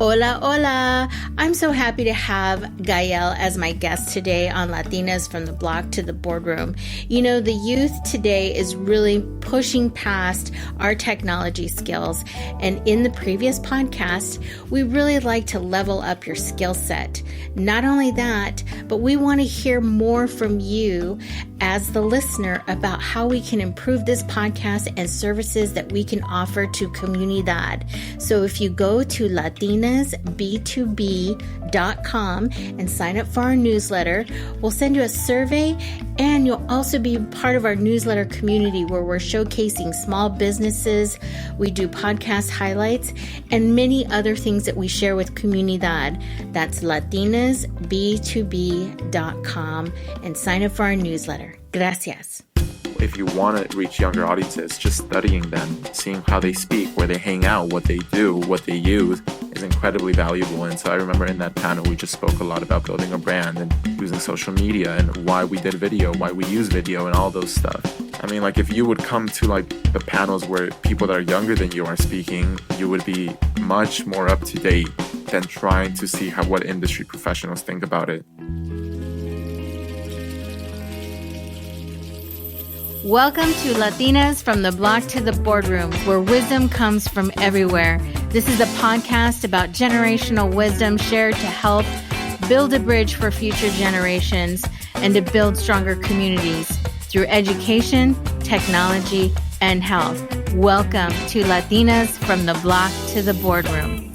Hola, hola. I'm so happy to have Gael as my guest today on Latinas from the Block to the Boardroom. You know, the youth today is really pushing past our technology skills. And in the previous podcast, we really like to level up your skill set. Not only that, but we want to hear more from you as the listener about how we can improve this podcast and services that we can offer to comunidad. So if you go to latinasb2b.com and sign up for our newsletter, we'll send you a survey, and you'll also be part of our newsletter community where we're showcasing small businesses, we do podcast highlights, and many other things that we share with comunidad. That's latinasb2b.com and sign up for our newsletter. Gracias. If you want to reach younger audiences, just studying them, seeing how they speak, where they hang out, what they do, what they use is incredibly valuable. And so I remember in that panel, we just spoke a lot about building a brand and using social media and why we did video, why we use video and all those stuff. I mean, like if you would come to like the panels where people that are younger than you are speaking, you would be much more up to date than trying to see what industry professionals think about it. Welcome to Latinas from the Block to the Boardroom, where wisdom comes from everywhere. This is a podcast about generational wisdom shared to help build a bridge for future generations and to build stronger communities through education, technology, and health. Welcome to Latinas from the Block to the Boardroom.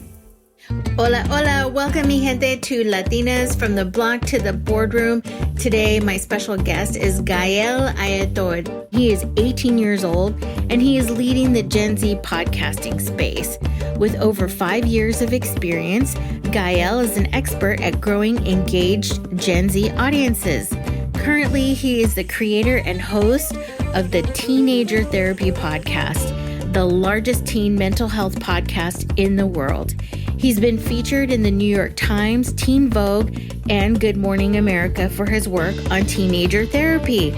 Hola, hola. Welcome, mi gente, to Latinas from the Block to the Boardroom. Today, my special guest is Gael Aitor. He is 18 years old, and he is leading the Gen Z podcasting space. With over 5 years of experience, Gael is an expert at growing engaged Gen Z audiences. Currently, he is the creator and host of the Teenager Therapy podcast, the largest teen mental health podcast in the world. He's been featured in the New York Times, Teen Vogue, and Good Morning America for his work on teenager therapy.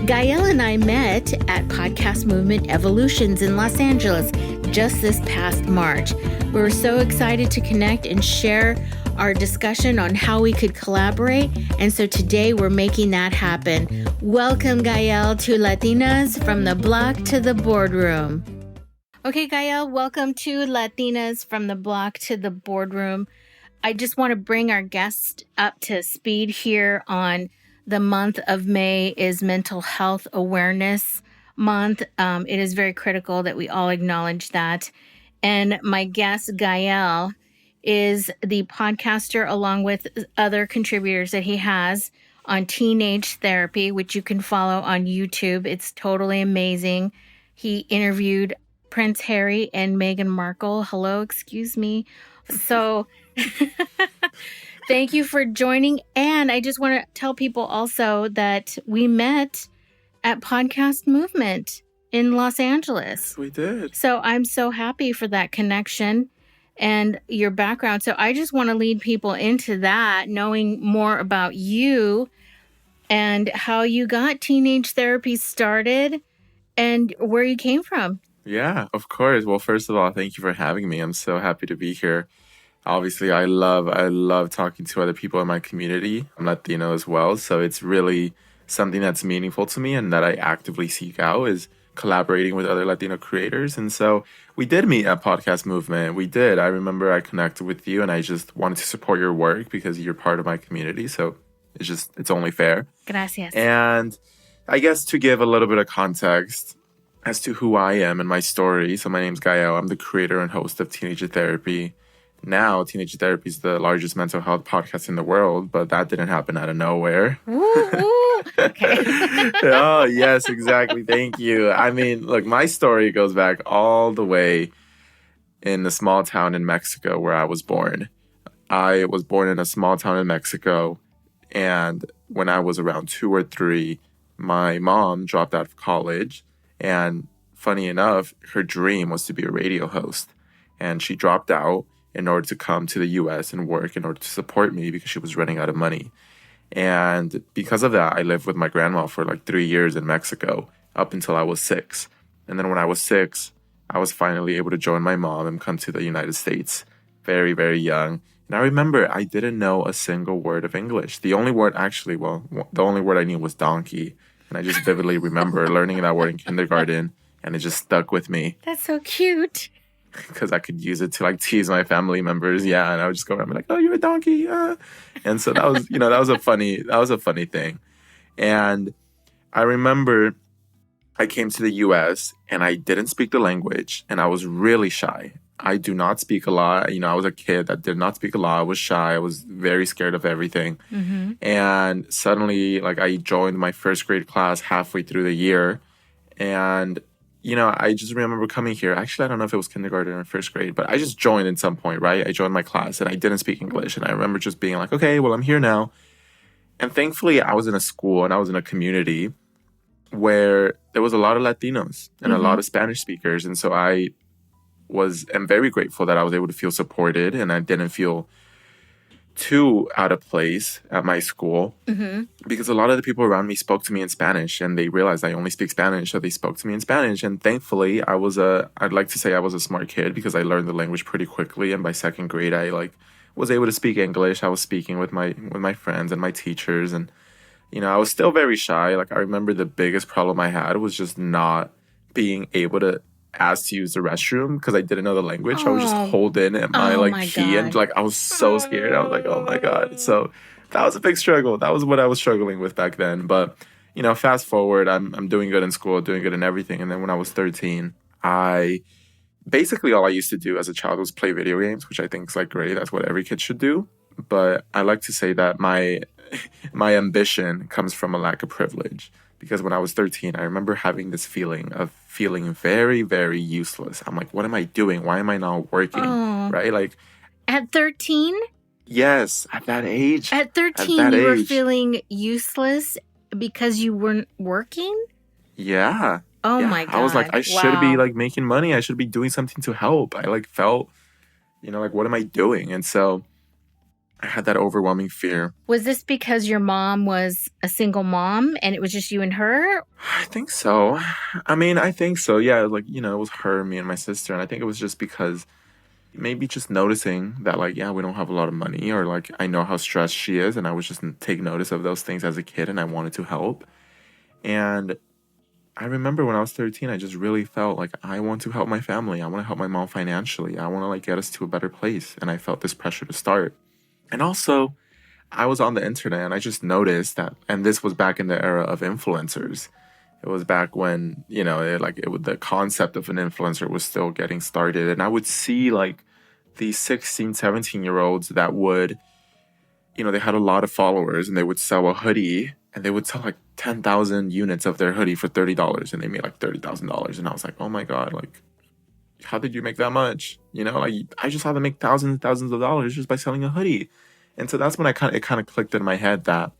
Gael and I met at Podcast Movement Evolutions in Los Angeles just this past March. We were so excited to connect and share our discussion on how we could collaborate, and so today we're making that happen. Welcome, Gael, to Latinas from the Block to the Boardroom. Okay, Gael, welcome to Latinas from the Block to the Boardroom. I just want to bring our guests up to speed here on the month of May is Mental Health Awareness Month. It is very critical that we all acknowledge that. And my guest, Gael, is the podcaster along with other contributors that he has on Teenage Therapy, which you can follow on YouTube. It's totally amazing. He interviewed Prince Harry and Meghan Markle. Hello, excuse me. So thank you for joining. And I just want to tell people also that we met at Podcast Movement in Los Angeles. We did. So I'm so happy for that connection and your background. So I just want to lead people into that, knowing more about you and how you got Teenage Therapy started and where you came from. Yeah, of course. Well, first of all, thank you for having me. I'm so happy to be here. Obviously, I love talking to other people in my community. I'm Latino as well, so it's really something that's meaningful to me and that I actively seek out is collaborating with other Latino creators. And so we did meet at Podcast Movement. We did. I remember I connected with you and I just wanted to support your work because you're part of my community. So it's only fair. Gracias. And I guess to give a little bit of context as to who I am and my story. So my name's Gael. I'm the creator and host of Teenager Therapy. Now, Teenager Therapy is the largest mental health podcast in the world, but that didn't happen out of nowhere. Woo, okay. Oh, yes, exactly. Thank you. I mean, look, my story goes back all the way in the small town in Mexico where I was born. I was born in a small town in Mexico, and when I was around 2 or 3, my mom dropped out of college, and funny enough, her dream was to be a radio host, and she dropped out in order to come to the U.S. and work in order to support me because she was running out of money. And because of that, I lived with my grandma for like 3 years in Mexico up until I was 6. And then when I was 6, I was finally able to join my mom and come to the United States very, very young. And I remember I didn't know a single word of English. The only word the only word I knew was donkey. And I just vividly remember learning that word in kindergarten, and it just stuck with me That's so cute. because I could use it to like tease my family members. Yeah, and I would just go around and be like, "Oh, you're a donkey." And so that was, that was a funny thing. And I remember I came to the US and I didn't speak the language and I was really shy. I do not speak a lot. I was a kid that did not speak a lot. I was shy. I was very scared of everything. Mm-hmm. And suddenly, like, I joined my first grade class halfway through the year. And, I just remember coming here. Actually, I don't know if it was kindergarten or first grade, but I just joined at some point, right? I joined my class and I didn't speak English. And I remember just being like, okay, well, I'm here now. And thankfully, I was in a school and I was in a community where there was a lot of Latinos and a lot of Spanish speakers. And so I'm very grateful that I was able to feel supported and I didn't feel too out of place at my school because a lot of the people around me spoke to me in Spanish and they realized I only speak Spanish. So they spoke to me in Spanish. And thankfully, I'd like to say I was a smart kid because I learned the language pretty quickly. And by second grade, I was able to speak English. I was speaking with my friends and my teachers. And I was still very shy. Like, I remember the biggest problem I had was just not being able to ask to use the restroom because I didn't know the language. I would just hold in at my key God. and I was so scared. I was like, oh my God. So that was a big struggle. That was what I was struggling with back then. But, fast forward, I'm doing good in school, doing good in everything. And then when I was 13, basically all I used to do as a child was play video games, which I think is great. That's what every kid should do. But I like to say that my ambition comes from a lack of privilege because when I was 13, I remember having this feeling of feeling very, very useless. I'm like, what am I doing? Why am I not working? Right? At 13? Yes, at that age. At 13, you were feeling useless because you weren't working? Yeah. Oh my God. I was like, I should be making money. I should be doing something to help. I felt, what am I doing? And so I had that overwhelming fear. Was this because your mom was a single mom and it was just you and her? I think so. I think so. Yeah, it was her, me, and my sister. And I think it was just because maybe just noticing that, we don't have a lot of money or, I know how stressed she is. And I was just take notice of those things as a kid and I wanted to help. And I remember when I was 13, I just really felt like I want to help my family. I want to help my mom financially. I want to, get us to a better place. And I felt this pressure to start. And also, I was on the internet and I just noticed that, and this was back in the era of influencers. It was back when, the concept of an influencer was still getting started. And I would see these 16, 17-year-olds that would, they had a lot of followers and they would sell a hoodie and they would sell 10,000 units of their hoodie for $30 and they made $30,000. And I was like, oh my God, how did you make that much? I just saw them make thousands and thousands of dollars just by selling a hoodie. And so that's when it kind of clicked in my head that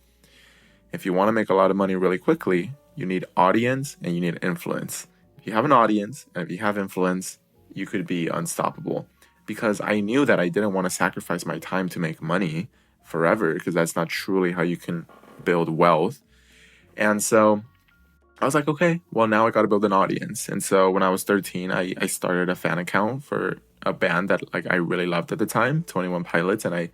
if you want to make a lot of money really quickly, you need audience and you need influence. If you have an audience and if you have influence, you could be unstoppable. Because I knew that I didn't want to sacrifice my time to make money forever because that's not truly how you can build wealth. And so I was like, okay, well, now I got to build an audience. And so when I was 13, I started a fan account for a band that I really loved at the time, 21 Pilots. And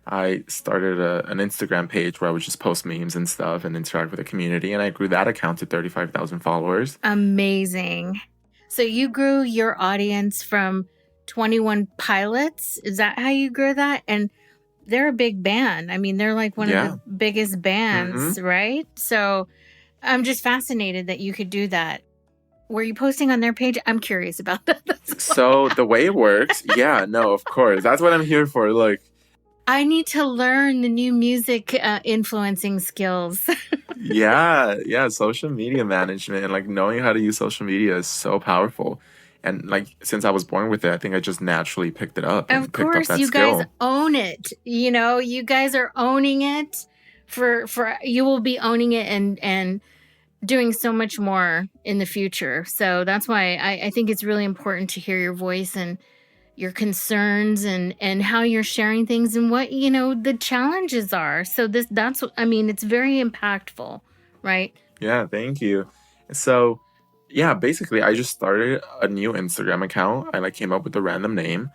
I started an Instagram page where I would just post memes and stuff and interact with the community. And I grew that account to 35,000 followers. Amazing. So you grew your audience from 21 Pilots. Is that how you grew that? And they're a big band. They're one of the biggest bands, right? So I'm just fascinated that you could do that. Were you posting on their page? I'm curious about that. So the way it works, of course. That's what I'm here for. I need to learn the new music influencing skills. Yeah. Social media management and knowing how to use social media is so powerful. And since I was born with it, I think I just naturally picked it up. Of course, you guys own it. You guys are owning it. For you will be owning it and doing so much more in the future. So that's why I think it's really important to hear your voice and your concerns and how you're sharing things and what the challenges are. So it's very impactful, right? Yeah, thank you. So basically I just started a new Instagram account. I came up with a random name.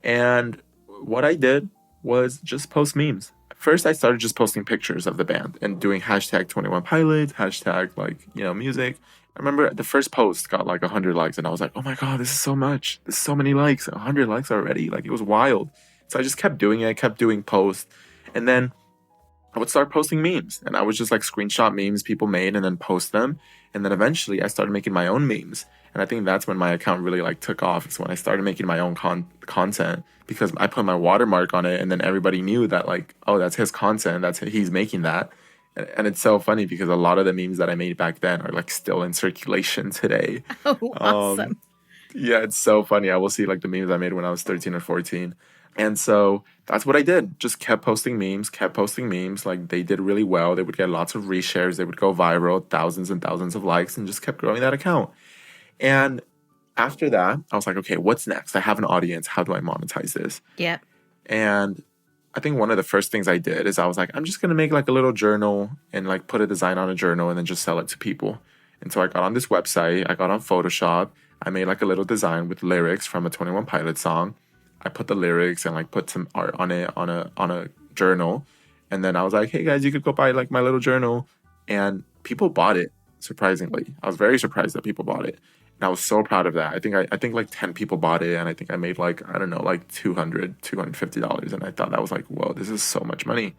And what I did was just post memes. First, I started just posting pictures of the band and doing hashtag 21 Pilots, hashtag music. I remember the first post got like 100 likes, and I was like, oh my God, this is so much. This is so many likes, 100 likes already. Like, it was wild. So I just kept doing it, kept doing posts. And then I would start posting memes, and I would just like screenshot memes people made and then post them. And then eventually I started making my own memes. And I think that's when my account really like took off. It's when I started making my own content, because I put my watermark on it, and then everybody knew that like, oh, that's his content. He's making that. And it's so funny because a lot of the memes that I made back then are like still in circulation today. Oh, awesome. Yeah, it's so funny. I will see like the memes I made when I was 13 or 14. And so that's what I did. Just kept posting memes. Like, they did really well. They would get lots of reshares. They would go viral, thousands and thousands of likes, and just kept growing that account. And after that, I was like, okay, what's next? I have an audience. How do I monetize this? Yep. And I think one of the first things I did is I was like, I'm just going to make like a little journal and like put a design on a journal and then just sell it to people. And so I got on this website. I got on Photoshop. I made like a little design with lyrics from a 21 Pilots song. I put the lyrics and like put some art on it on a journal. And then I was like, hey guys, you could go buy like my little journal. And people bought it, surprisingly. I was very surprised that people bought it. And I was so proud of that. I think like 10 people bought it, and I think I made like, I don't know, like $250. And I thought that was like, whoa, this is so much money.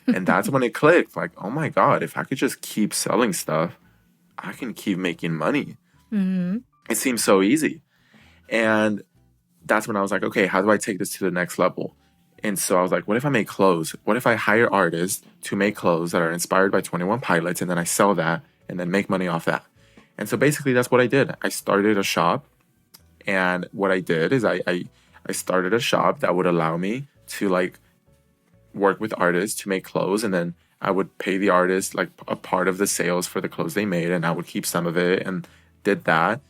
And that's when it clicked. Like, oh my God, if I could just keep selling stuff, I can keep making money. Mm-hmm. It seems so easy. And that's when I was like, okay, how do I take this to the next level? And so I was like, what if I make clothes? What if I hire artists to make clothes that are inspired by 21 Pilots, and then I sell that and then make money off that? And so basically that's what I did. I started a shop, and what I did is I started a shop that would allow me to like work with artists to make clothes, and then I would pay the artist like a part of the sales for the clothes they made, and I would keep some of it, and did that.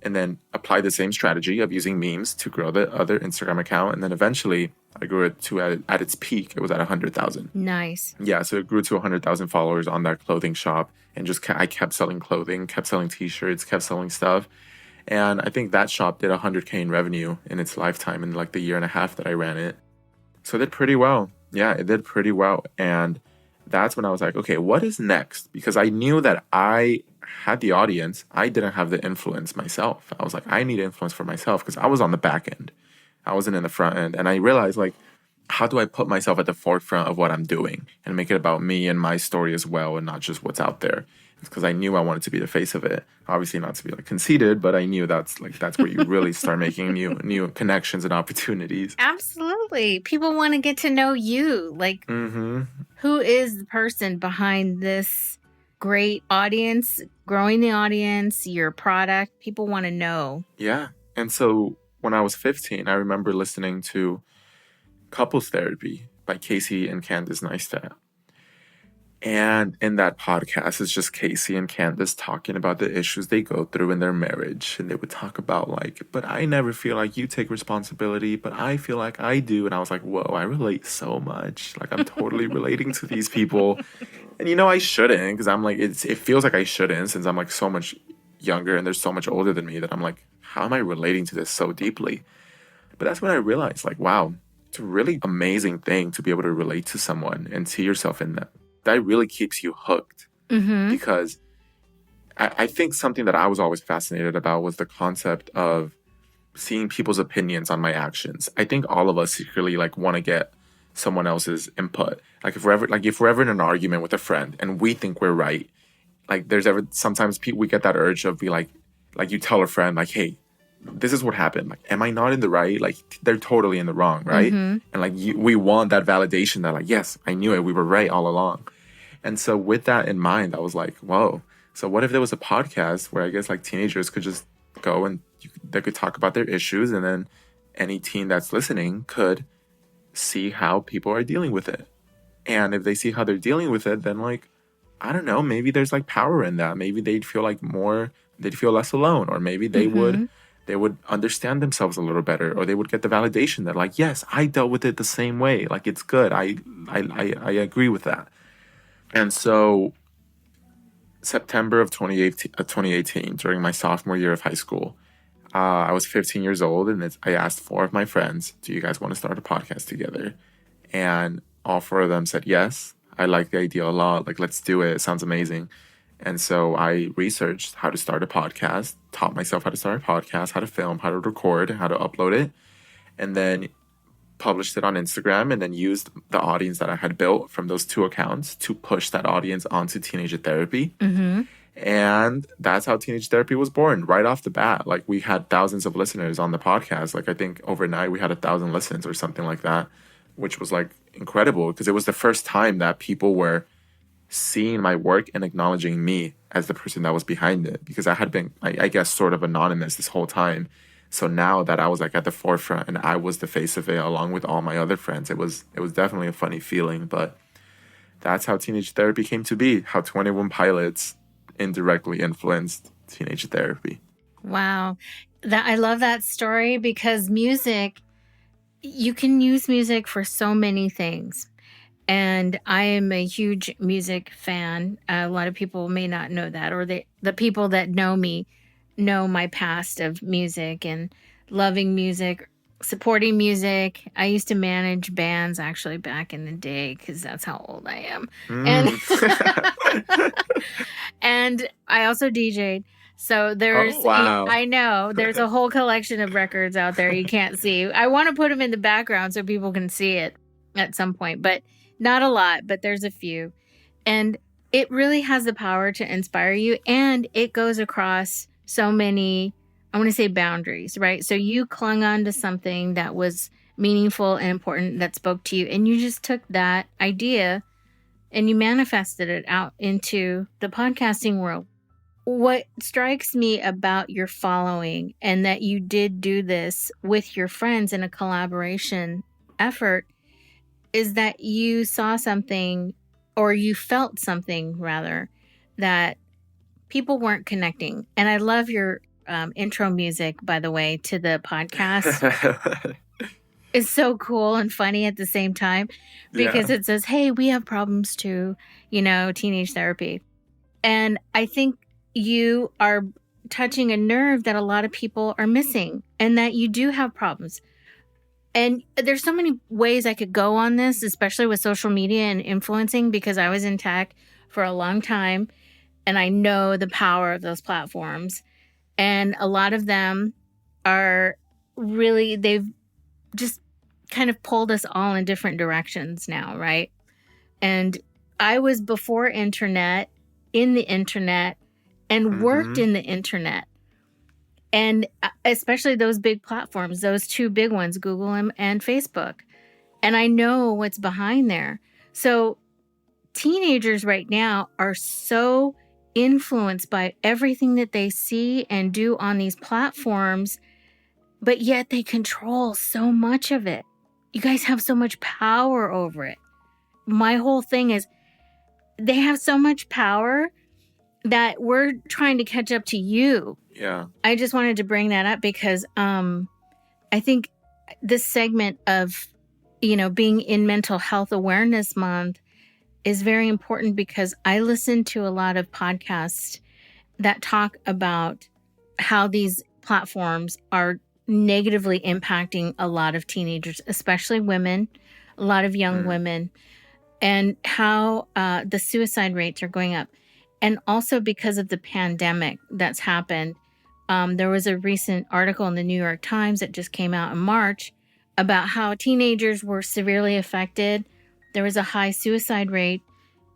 And then apply the same strategy of using memes to grow the other Instagram account. And then eventually I grew it to at its peak, it was at 100,000. Nice. Yeah, so it grew to 100,000 followers on that clothing shop. And just I kept selling clothing, kept selling t-shirts, kept selling stuff. And I think that shop did 100K in revenue in its lifetime in like the year and a half that I ran it. So it did pretty well. Yeah, it did pretty well. And that's when I was like, okay, what is next? Because I knew that I had the audience. I didn't have the influence myself. I was like, I need influence for myself, because I was on the back end. I wasn't in the front end. And I realized, like, how do I put myself at the forefront of what I'm doing and make it about me and my story as well, and not just what's out there? It's because I knew I wanted to be the face of it. Obviously not to be like conceited, but I knew that's where you really start making new connections and opportunities. Absolutely. People want to get to know you. Like, who is the person behind this great audience, growing the audience, your product? People want to know. Yeah. And so when I was 15, I remember listening to Couples Therapy by Casey and Candace Neistat. And in that podcast, it's just Casey and Candace talking about the issues they go through in their marriage. And they would talk about like, but I never feel like you take responsibility, but I feel like I do. And I was like, whoa, I relate so much. Like, I'm totally relating to these people. And I shouldn't, because I'm like, it feels like I shouldn't, since I'm like so much younger and they're so much older than me, that I'm like, how am I relating to this so deeply? But that's when I realized, like, wow, it's a really amazing thing to be able to relate to someone and see yourself in them. That really keeps you hooked. Mm-hmm. Because I think something that I was always fascinated about was the concept of seeing people's opinions on my actions. I think all of us secretly like want to get someone else's input. Like if we're ever in an argument with a friend and we think we're right, like sometimes we get that urge of be like you tell a friend like, hey, this is what happened. Like, am I not in the right? Like, they're totally in the wrong, right? Mm-hmm. And like we want that validation that like, yes, I knew it. We were right all along. And so with that in mind, I was like, whoa. So what if there was a podcast where I guess like teenagers could just go and they could talk about their issues, and then any teen that's listening could see how people are dealing with it. And if they see how they're dealing with it, then like, I don't know, maybe there's like power in that. Maybe they'd feel less alone, or maybe they would understand themselves a little better, or they would get the validation that like, yes, I dealt with it the same way. Like, it's good. I agree with that. And so September of 2018, during my sophomore year of high school, I was 15 years old, and I asked 4 of my friends, do you guys want to start a podcast together? And all 4 of them said yes. I like the idea a lot. Like, let's do it. It sounds amazing. And so I researched how to start a podcast, taught myself how to start a podcast, how to film, how to record, how to upload it, and then published it on Instagram, and then used the audience that I had built from those 2 accounts to push that audience onto Teenager Therapy. Mm-hmm. And that's how Teenage Therapy was born right off the bat. Like, we had thousands of listeners on the podcast. Like, I think overnight we had 1,000 listens or something like that, which was like incredible because it was the first time that people were seeing my work and acknowledging me as the person that was behind it, because I had been, I guess, sort of anonymous this whole time. So now that I was like at the forefront and I was the face of it along with all my other friends, it was definitely a funny feeling. But that's how Teenage Therapy came to be, how 21 Pilots indirectly influenced Teenage Therapy. Wow. I love that story because music, you can use music for so many things. And I am a huge music fan. A lot of people may not know that, or the people that know me know my past of music and loving music, supporting music. I used to manage bands actually back in the day because that's how old I am. And and I also DJ'd. So there's, wow. I know there's a whole collection of records out there you can't see. I want to put them in the background so people can see it at some point, but not a lot, but there's a few. And it really has the power to inspire you, and it goes across so many, I want to say, boundaries, right? So you clung on to something that was meaningful and important that spoke to you, and you just took that idea and you manifested it out into the podcasting world. What strikes me about your following, and that you did do this with your friends in a collaboration effort, is that you saw something, or you felt something rather, that people weren't connecting. And I love your intro music, by the way, to the podcast. It's so cool and funny at the same time because it says, hey, we have problems too, Teenage Therapy. And I think you are touching a nerve that a lot of people are missing, and that you do have problems. And there's so many ways I could go on this, especially with social media and influencing, because I was in tech for a long time and I know the power of those platforms. And a lot of them are really, they've just kind of pulled us all in different directions now, right? And I was before internet, in the internet, and worked in the internet. And especially those big platforms, those 2 big ones, Google and Facebook. And I know what's behind there. So teenagers right now are so influenced by everything that they see and do on these platforms, but yet they control so much of it. You guys have so much power over it. My whole thing is they have so much power that we're trying to catch up to you. Yeah. I just wanted to bring that up because I think this segment of, being in Mental Health Awareness Month is very important, because I listen to a lot of podcasts that talk about how these platforms are negatively impacting a lot of teenagers, especially women, a lot of young women, and how the suicide rates are going up. And also because of the pandemic that's happened. There was a recent article in the New York Times that just came out in March about how teenagers were severely affected. There was a high suicide rate,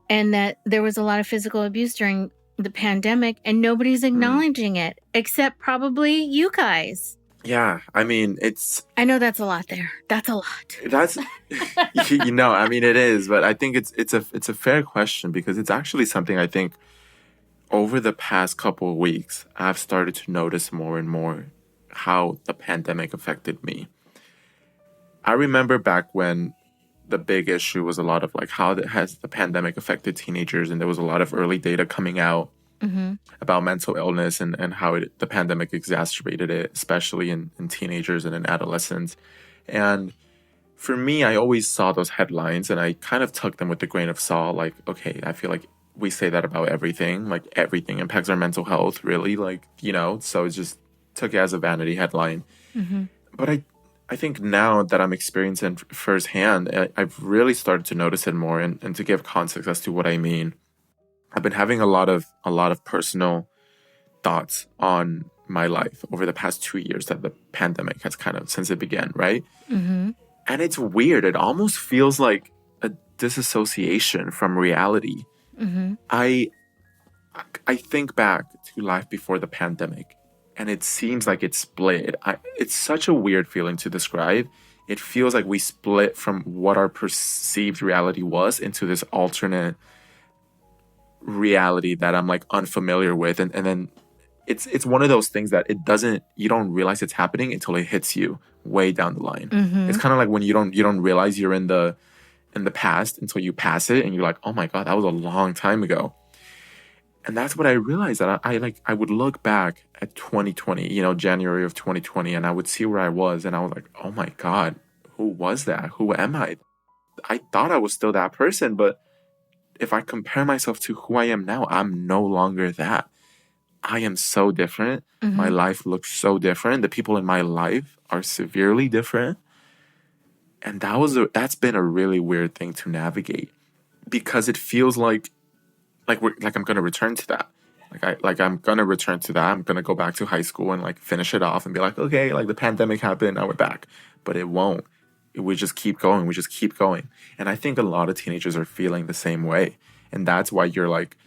and that there was a lot of physical abuse during the pandemic, and nobody's acknowledging it except probably you guys. Yeah, I mean, I know that's a lot there. That's a lot. That's, I mean, it is, but I think it's a fair question, because it's actually something I think over the past couple of weeks, I've started to notice more and more how the pandemic affected me. I remember back when the big issue was a lot of like how has the pandemic affected teenagers, and there was a lot of early data coming out about mental illness and how the pandemic exacerbated it, especially in teenagers and in adolescents. And for me, I always saw those headlines and I kind of took them with a grain of salt. Like, okay, I feel like we say that about everything. Like, everything impacts our mental health, really. Like, so it's just took it as a vanity headline. Mm-hmm. But I think now that I'm experiencing firsthand, I've really started to notice it more. And to give context as to what I mean, I've been having a lot of personal thoughts on my life over the past 2 years that the pandemic has kind of since it began, right? Mm-hmm. And it's weird. It almost feels like a disassociation from reality. Mm-hmm. I think back to life before the pandemic, and it seems like it's split. It's such a weird feeling to describe. It feels like we split from what our perceived reality was into this alternate reality that I'm like unfamiliar with, and then it's one of those things that you don't realize it's happening until it hits you way down the line. Mm-hmm. It's kind of like when you don't realize you're in the past until you pass it, and you're like, oh my god, that was a long time ago. And that's what I realized, that I would look back at 2020, January of 2020, and I would see where I was, and I was like, oh my god, who was that? Who am I? I thought I was still that person, but if I compare myself to who I am now, I'm no longer that. I am so different. Mm-hmm. My life looks so different. The people in my life are severely different. And that's been a really weird thing to navigate, because it feels like I'm gonna return to that. I'm gonna return to that. I'm gonna go back to high school and like finish it off and be like, okay, like the pandemic happened, now we're back. But it won't. We just keep going. We just keep going. And I think a lot of teenagers are feeling the same way. And that's why you're like,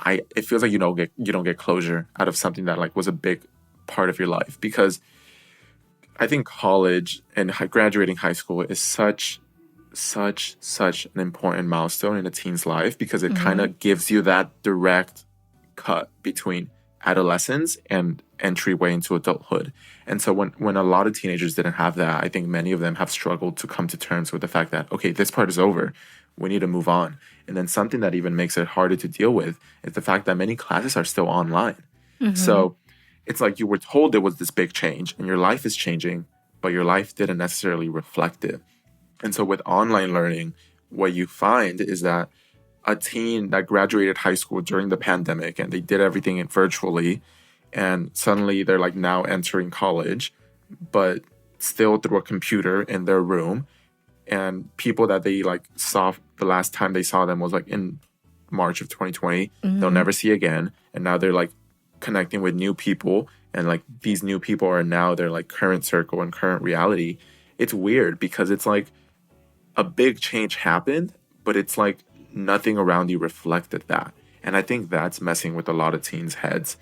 it feels like you don't get closure out of something that like was a big part of your life. Because I think college and graduating high school is such an important milestone in a teen's life, because it kind of gives you that direct cut between adolescence and entryway into adulthood. And so when a lot of teenagers didn't have that, I think many of them have struggled to come to terms with the fact that, okay, this part is over. We need to move on. And then something that even makes it harder to deal with is the fact that many classes are still online. Mm-hmm. So it's like you were told there was this big change and your life is changing, but your life didn't necessarily reflect it. And so with online learning, what you find is that a teen that graduated high school during the pandemic and they did everything virtually, and suddenly they're like now entering college, but still through a computer in their room. And people that they like saw the last time they saw them was like in March of 2020, they'll never see again. And now they're like connecting with new people, and like these new people are now their like current circle and current reality. It's weird because it's like a big change happened, but it's like nothing around you reflected that. And I think that's messing with a lot of teens' heads.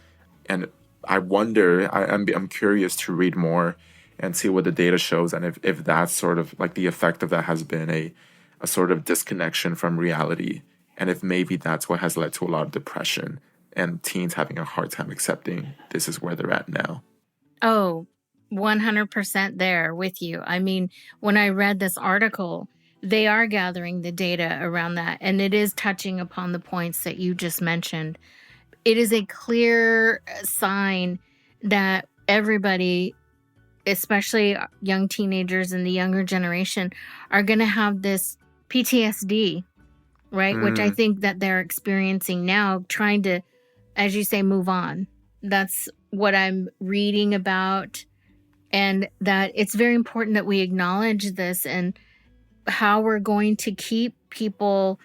And I wonder, I'm curious to read more and see what the data shows, and if that's sort of like the effect of that has been a sort of disconnection from reality, and if maybe that's what has led to a lot of depression and teens having a hard time accepting this is where they're at now. Oh, 100% there with you. I mean, when I read this article, they are gathering the data around that, and it is touching upon the points that you just mentioned. It is a clear sign that everybody, especially young teenagers and the younger generation, are going to have this PTSD, right? Which I think that they're experiencing now, trying to, as you say, move on. That's what I'm reading about, and that it's very important that we acknowledge this and how we're going to keep people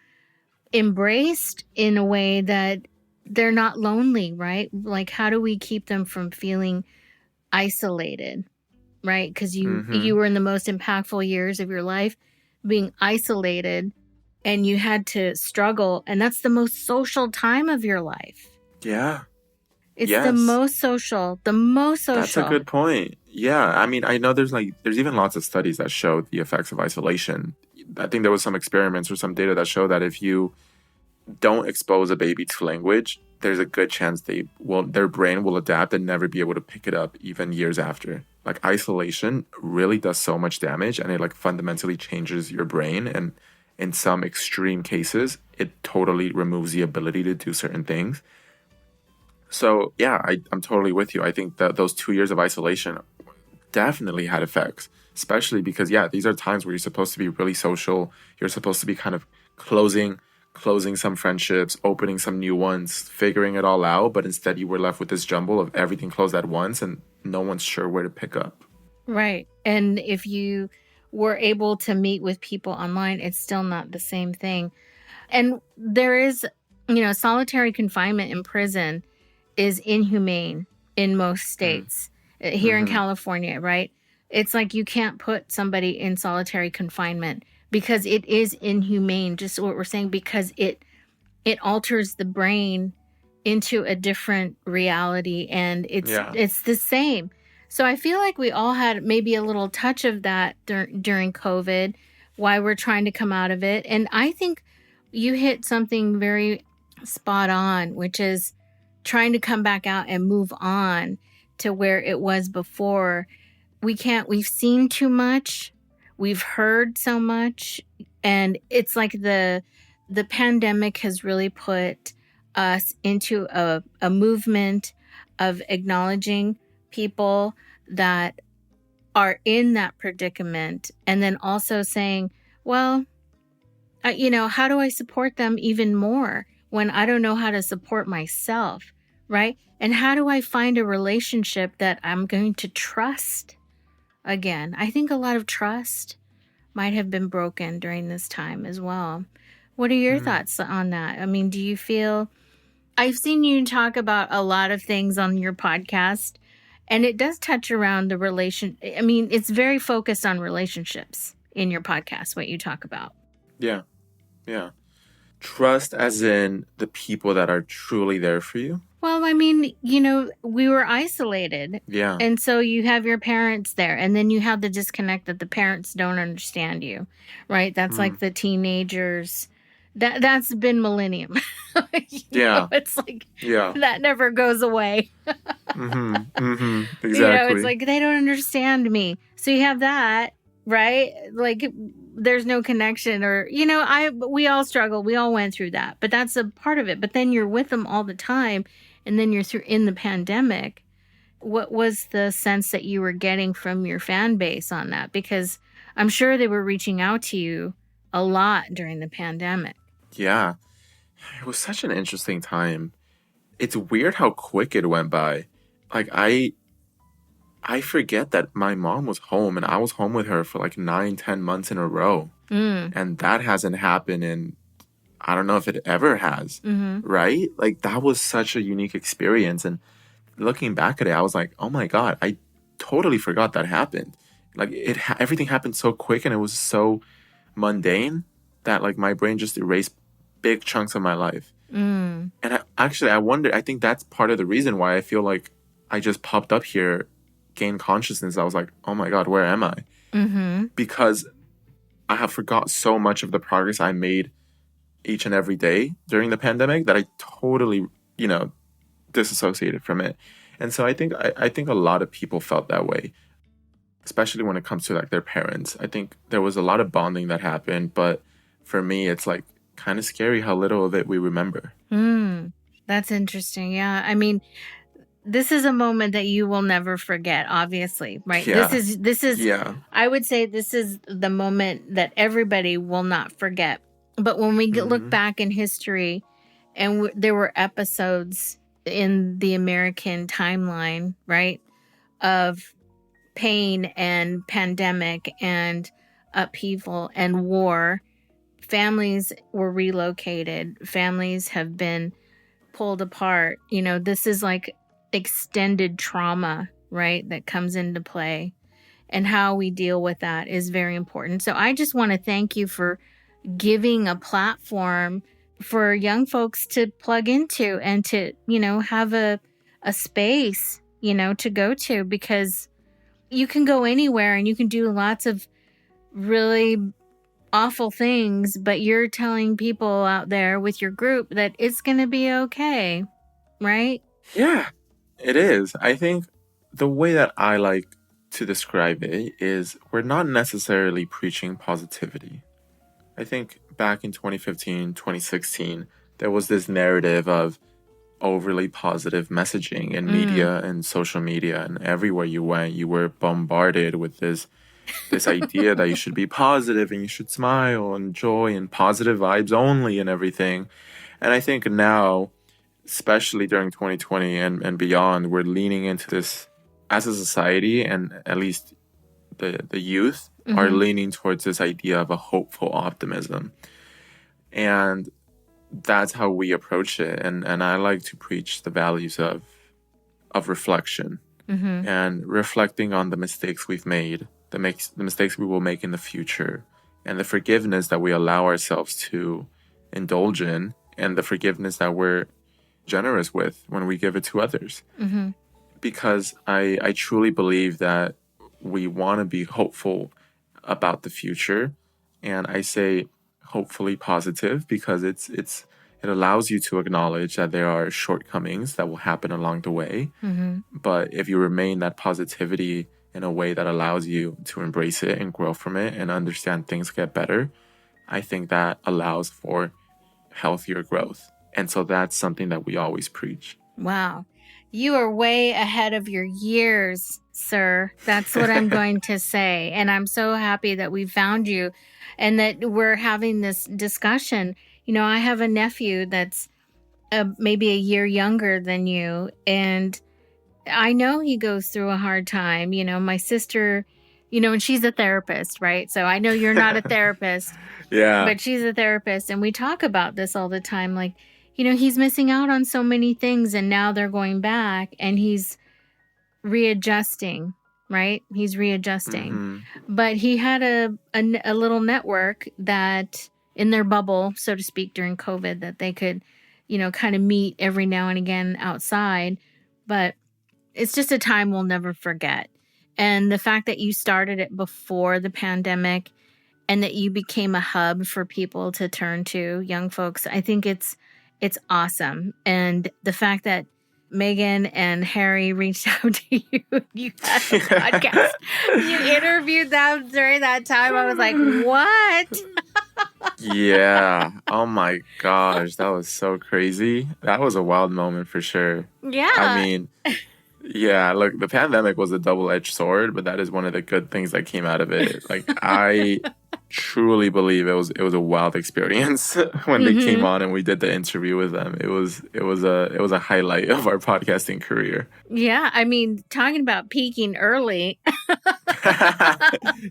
embraced in a way that they're not lonely, right? Like, how do we keep them from feeling isolated, right? Because you were in the most impactful years of your life being isolated, and you had to struggle, and that's the most social time of your life. Yeah. It's the most social. That's a good point. Yeah. I mean, I know there's even lots of studies that show the effects of isolation. I think there was some experiments or some data that show that if you don't expose a baby to language, there's a good chance their brain will adapt and never be able to pick it up even years after. Like, isolation really does so much damage, and it like fundamentally changes your brain. And in some extreme cases, it totally removes the ability to do certain things. So yeah, I'm totally with you. I think that those 2 years of isolation definitely had effects, especially because, these are times where you're supposed to be really social. You're supposed to be kind of closing closing some friendships, opening some new ones, figuring it all out. But instead, you were left with this jumble of everything closed at once and no one's sure where to pick up. Right. And if you were able to meet with people online, it's still not the same thing. And there is, solitary confinement in prison is inhumane in most states. Here in California, right? It's like you can't put somebody in solitary confinement because it is inhumane, just what we're saying, because it alters the brain into a different reality, and it's the same. So I feel like we all had maybe a little touch of that during COVID, why we're trying to come out of it. And I think you hit something very spot on, which is trying to come back out and move on to where it was before. We've seen too much. We've heard so much. And it's like the pandemic has really put us into a movement of acknowledging people that are in that predicament, and then also saying, well, how do I support them even more when I don't know how to support myself, right? And how do I find a relationship that I'm going to trust again? I think a lot of trust might have been broken during this time as well. What are your thoughts on that? I mean, do you feel... I've seen you talk about a lot of things on your podcast, and it does touch around the relation. I mean, it's very focused on relationships in your podcast, what you talk about. Yeah. Trust as in the people that are truly there for you. Well, I mean, we were isolated. Yeah. And so you have your parents there, and then you have the disconnect that the parents don't understand you, right? That's like the teenagers. That's been millennium. It's like, that never goes away. Exactly. It's like, they don't understand me. So you have that, right? Like, there's no connection, or, we all struggle. We all went through that, but that's a part of it. But then you're with them all the time. And then you're in the pandemic. What was the sense that you were getting from your fan base on that? Because I'm sure they were reaching out to you a lot during the pandemic. Yeah. It was such an interesting time. It's weird how quick it went by. Like, I forget that my mom was home and I was home with her for like 9-10 months in a row. And that hasn't happened in, I don't know if it ever has, right? Like, that was such a unique experience. And looking back at it, I was like, oh my God, I totally forgot that happened. Like, everything happened so quick and it was so mundane that, like, my brain just erased big chunks of my life. And I wonder, I think that's part of the reason why I feel like I just popped up here, gained consciousness. I was like, oh my God, where am I? Because I have forgot so much of the progress I made each and every day during the pandemic that I totally, disassociated from it. And so I think a lot of people felt that way, especially when it comes to like their parents. I think there was a lot of bonding that happened, but for me, it's like kind of scary how little of it we remember. That's interesting. Yeah. I mean, this is a moment that you will never forget, obviously, right? Yeah. This is, I would say this is the moment that everybody will not forget. But when we look back in history, and there were episodes in the American timeline, right, of pain and pandemic and upheaval and war, families were relocated. Families have been pulled apart. This is like extended trauma, right, that comes into play. And how we deal with that is very important. So I just want to thank you for giving a platform for young folks to plug into and to, have a space, to go to, because you can go anywhere and you can do lots of really awful things, but you're telling people out there with your group that it's going to be okay, right? Yeah, it is. I think the way that I like to describe it is we're not necessarily preaching positivity. I think back in 2015, 2016, there was this narrative of overly positive messaging in media and social media, and everywhere you went, you were bombarded with this this idea that you should be positive and you should smile and joy and positive vibes only and everything. And I think now, especially during 2020 and beyond, we're leaning into this as a society, and at least the youth are leaning towards this idea of a hopeful optimism. And that's how we approach it. And I like to preach the values of reflection and reflecting on the mistakes we've made, the mistakes we will make in the future, and the forgiveness that we allow ourselves to indulge in, and the forgiveness that we're generous with when we give it to others. Because I truly believe that we want to be hopeful about the future. And I say hopefully positive because it allows you to acknowledge that there are shortcomings that will happen along the way. But if you remain that positivity in a way that allows you to embrace it and grow from it and understand things get better, I think that allows for healthier growth. And so that's something that we always preach. Wow. You are way ahead of your years, sir. That's what I'm going to say. And I'm so happy that we found you and that we're having this discussion. You know, I have a nephew that's maybe a year younger than you, and I know he goes through a hard time. You know, my sister, you know, and she's a therapist, right? So I know you're not a therapist. Yeah. But she's a therapist, and we talk about this all the time. Like, you know, he's missing out on so many things, and now they're going back, and he's readjusting, right? He's readjusting. But he had a little network that in their bubble, so to speak, during COVID, that they could, you know, kind of meet every now and again outside. But it's just a time we'll never forget. And the fact that you started it before the pandemic and that you became a hub for people to turn to, young folks, I think it's awesome. And the fact that Megan and Harry reached out to you, you had a podcast, you interviewed them during that time. I was like, what? Yeah. Oh my gosh. That was so crazy. That was a wild moment for sure. Yeah. I mean, yeah, look, the pandemic was a double-edged sword, but that is one of the good things that came out of it. Like, I truly believe it was a wild experience when they came on and we did the interview with them. It was a highlight of our podcasting career. Yeah, I mean, talking about peaking early.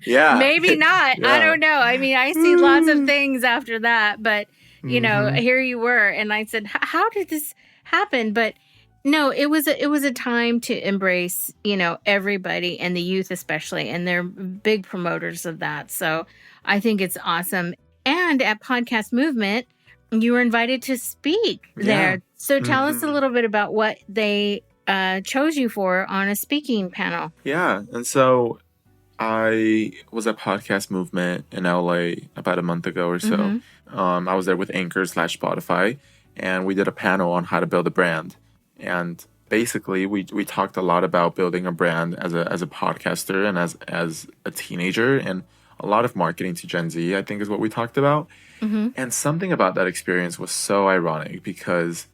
Yeah. Maybe not. Yeah. I don't know. I mean, I see lots of things after that, but you know, here you were, and I said, "How did this happen?" But no, it was a time to embrace, you know, everybody and the youth especially, and they're big promoters of that. So I think it's awesome. And at Podcast Movement, you were invited to speak there. So tell us a little bit about what they chose you for on a speaking panel. Yeah, and so I was at Podcast Movement in LA about a month ago or so. I was there with Anchor/Spotify, and we did a panel on how to build a brand. And basically, we talked a lot about building a brand as a podcaster and as a teenager, and a lot of marketing to Gen Z, I think, is what we talked about. And something about that experience was so ironic because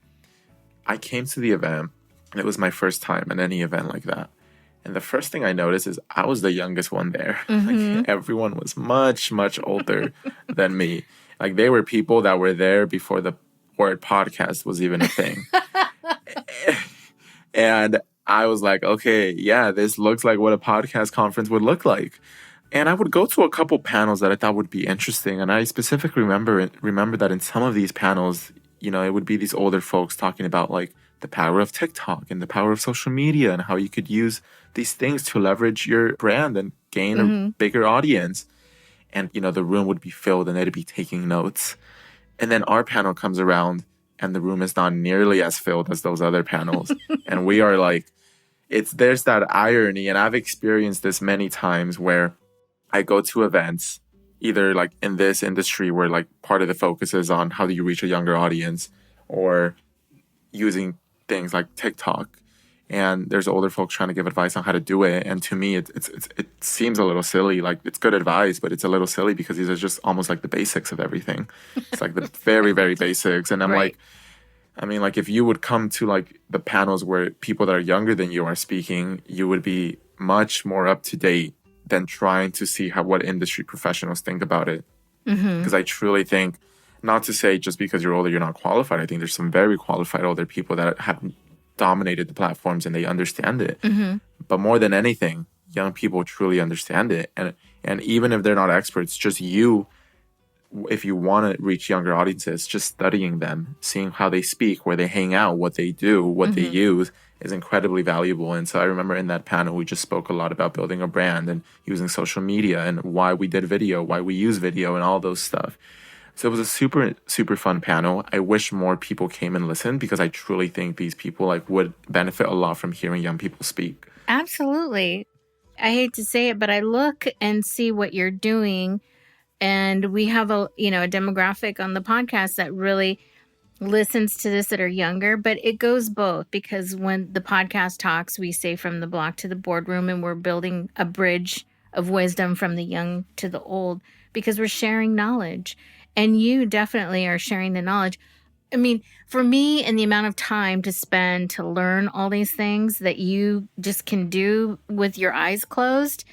I came to the event, and it was my first time at any event like that. And the first thing I noticed is I was the youngest one there. Like, everyone was much, much older than me. Like, they were people that were there before the word podcast was even a thing. And I was like, okay, yeah, this looks like what a podcast conference would look like. And I would go to a couple panels that I thought would be interesting. And I specifically remember that in some of these panels, you know, it would be these older folks talking about like the power of TikTok and the power of social media and how you could use these things to leverage your brand and gain a bigger audience. And, you know, the room would be filled and they'd be taking notes. And then our panel comes around and the room is not nearly as filled as those other panels. And we are like, there's that irony. And I've experienced this many times where I go to events, either like in this industry where like part of the focus is on how do you reach a younger audience, or using things like TikTok. And there's older folks trying to give advice on how to do it. And to me, it seems a little silly. Like, it's good advice, but it's a little silly because these are just almost like the basics of everything. It's like the very, very basics. And I'm like, I mean, like, if you would come to like the panels where people that are younger than you are speaking, you would be much more up to date than trying to see what industry professionals think about it. Because I truly think, not to say just because you're older, you're not qualified. I think there's some very qualified older people that have dominated the platforms and they understand it. But more than anything, young people truly understand it. And even if they're not experts, just if you want to reach younger audiences, just studying them, seeing how they speak, where they hang out, what they do, what they use is incredibly valuable. And so I remember in that panel, we just spoke a lot about building a brand and using social media and why we did video, why we use video and all those stuff. So it was a super, super fun panel. I wish more people came and listened because I truly think these people would benefit a lot from hearing young people speak. Absolutely. I hate to say it, but I look and see what you're doing. And we have a demographic on the podcast that really listens to this that are younger, but it goes both, because when the podcast talks, we say from the block to the boardroom, and we're building a bridge of wisdom from the young to the old, because we're sharing knowledge. And you definitely are sharing the knowledge. I mean, for me, and the amount of time to spend to learn all these things that you just can do with your eyes closed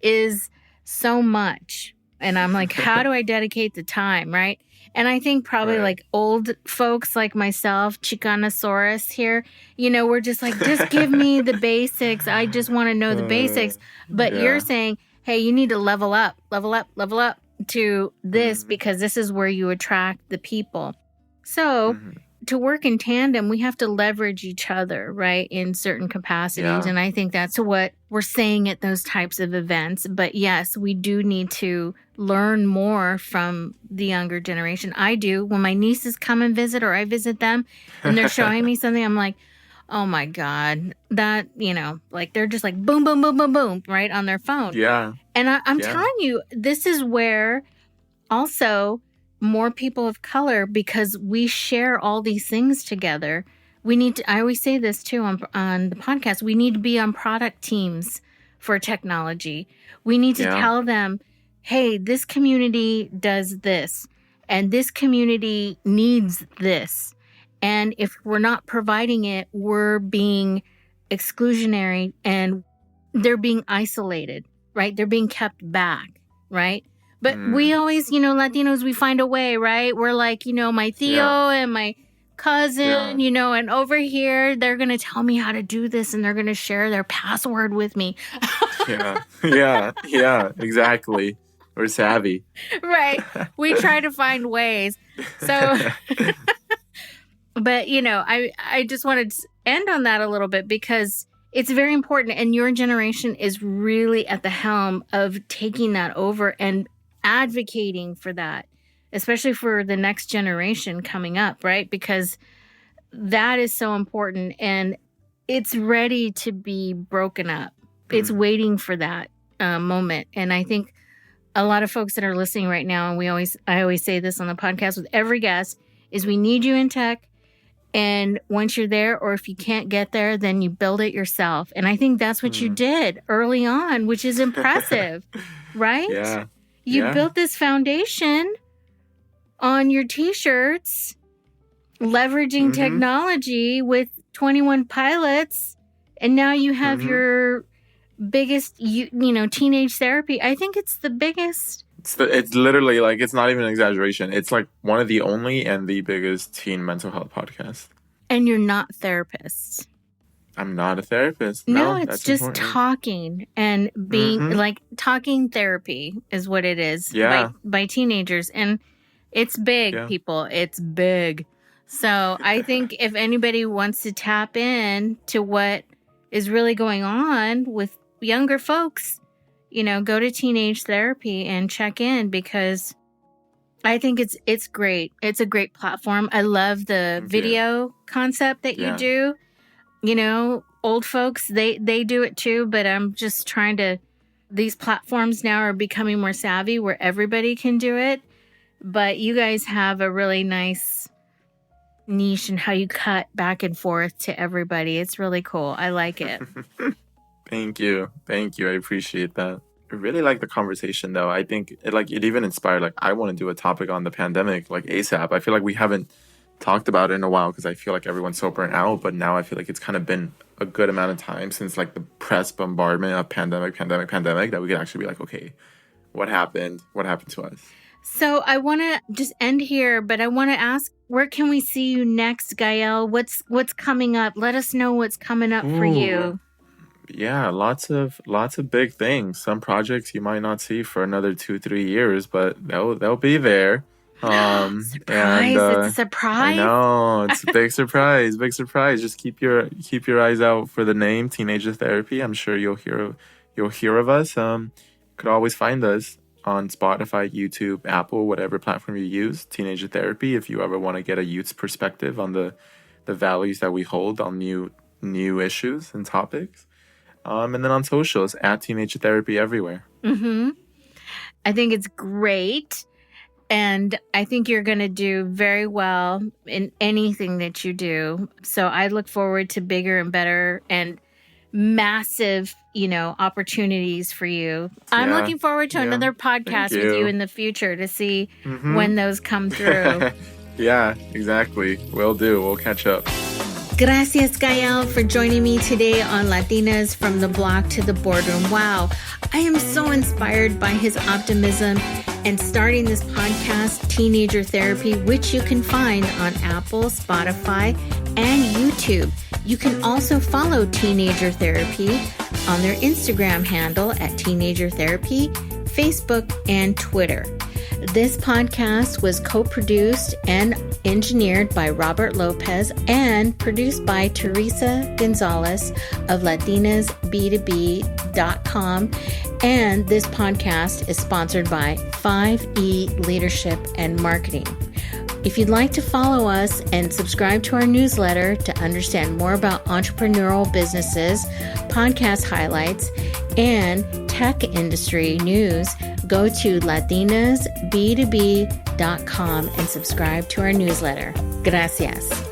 is so much. And I'm like, how do I dedicate the time, right? And I think probably old folks like myself, Chicanosaurus here, we're just like, just give me the basics. I just want to know the basics. But you're saying, hey, you need to level up to this because this is where you attract the people. So to work in tandem, we have to leverage each other, right, in certain capacities. And I think that's what we're saying at those types of events. But yes, we do need to learn more from the younger generation. I do. When my nieces come and visit, or I visit them and they're showing me something, I'm like, oh my God, that, they're just like boom, boom, boom, boom, boom, right on their phone. Yeah. And I'm telling you, this is where also more people of color, because we share all these things together. We need to, I always say this too on the podcast, we need to be on product teams for technology. We need to tell them, hey, this community does this and this community needs this. And if we're not providing it, we're being exclusionary and they're being isolated, right? They're being kept back, right? But we always, Latinos, we find a way, right? We're like, my Theo and my cousin, and over here, they're going to tell me how to do this and they're going to share their password with me. Yeah, exactly. We're savvy. Right. We try to find ways. So, but, I just wanted to end on that a little bit because it's very important. And your generation is really at the helm of taking that over and advocating for that, especially for the next generation coming up, right? Because that is so important and it's ready to be broken up. It's waiting for that moment. And I think a lot of folks that are listening right now, and I always say this on the podcast with every guest, is we need you in tech. And once you're there, or if you can't get there, then you build it yourself. And I think that's what you did early on, which is impressive, right? Yeah. You built this foundation on your t-shirts, leveraging technology with 21 Pilots, and now you have your biggest, teenage therapy. I think it's the biggest. It's literally it's not even an exaggeration. It's one of the only and the biggest teen mental health podcasts. And you're not therapists. I'm not a therapist. No, it's just important. Talking and being talking therapy is what it is by teenagers. And it's big, people. It's big. So I think if anybody wants to tap in to what is really going on with younger folks, go to teenage therapy and check in, because I think it's great. It's a great platform. I love the video concept that you do. Old folks, they do it too, but I'm just trying to, these platforms now are becoming more savvy where everybody can do it. But you guys have a really nice niche in how you cut back and forth to everybody. It's really cool. I like it. Thank you. I appreciate that. I really like the conversation though. I think it even inspired, I want to do a topic on the pandemic, ASAP. I feel like we haven't talked about it in a while because I feel like everyone's so burnt out. But now I feel like it's kind of been a good amount of time since like the press bombardment of pandemic that we could actually be like, okay, what happened? What happened to us? So I want to just end here, but I want to ask, where can we see you next, Gael? What's coming up? Let us know what's coming up for you. Yeah, lots of big things. Some projects you might not see for another 2-3 years, but they'll be there. Surprise! And, It's a surprise. I know, it's a big surprise. Big surprise. Just keep your eyes out for the name Teenager Therapy. I'm sure you'll hear of us. You could always find us on Spotify, YouTube, Apple, whatever platform you use. Teenager Therapy. If you ever want to get a youth's perspective on the values that we hold on new issues and topics. And then on socials, at Teenager Therapy everywhere. Mm-hmm. I think it's great. And I think you're going to do very well in anything that you do. So I look forward to bigger and better and massive, opportunities for you. I'm looking forward to another podcast with you in the future to see when those come through. Yeah, exactly. Will do. We'll catch up. Gracias, Gael, for joining me today on Latinas from the Block to the Boardroom. Wow, I am so inspired by his optimism and starting this podcast, Teenager Therapy, which you can find on Apple, Spotify, and YouTube. You can also follow Teenager Therapy on their Instagram handle at Teenager Therapy, Facebook, and Twitter. This podcast was co-produced and engineered by Robert Lopez and produced by Teresa Gonzalez of LatinasB2B.com. And this podcast is sponsored by 5E Leadership and Marketing. If you'd like to follow us and subscribe to our newsletter to understand more about entrepreneurial businesses, podcast highlights, and tech industry news, go to latinasb2b.com and subscribe to our newsletter. Gracias.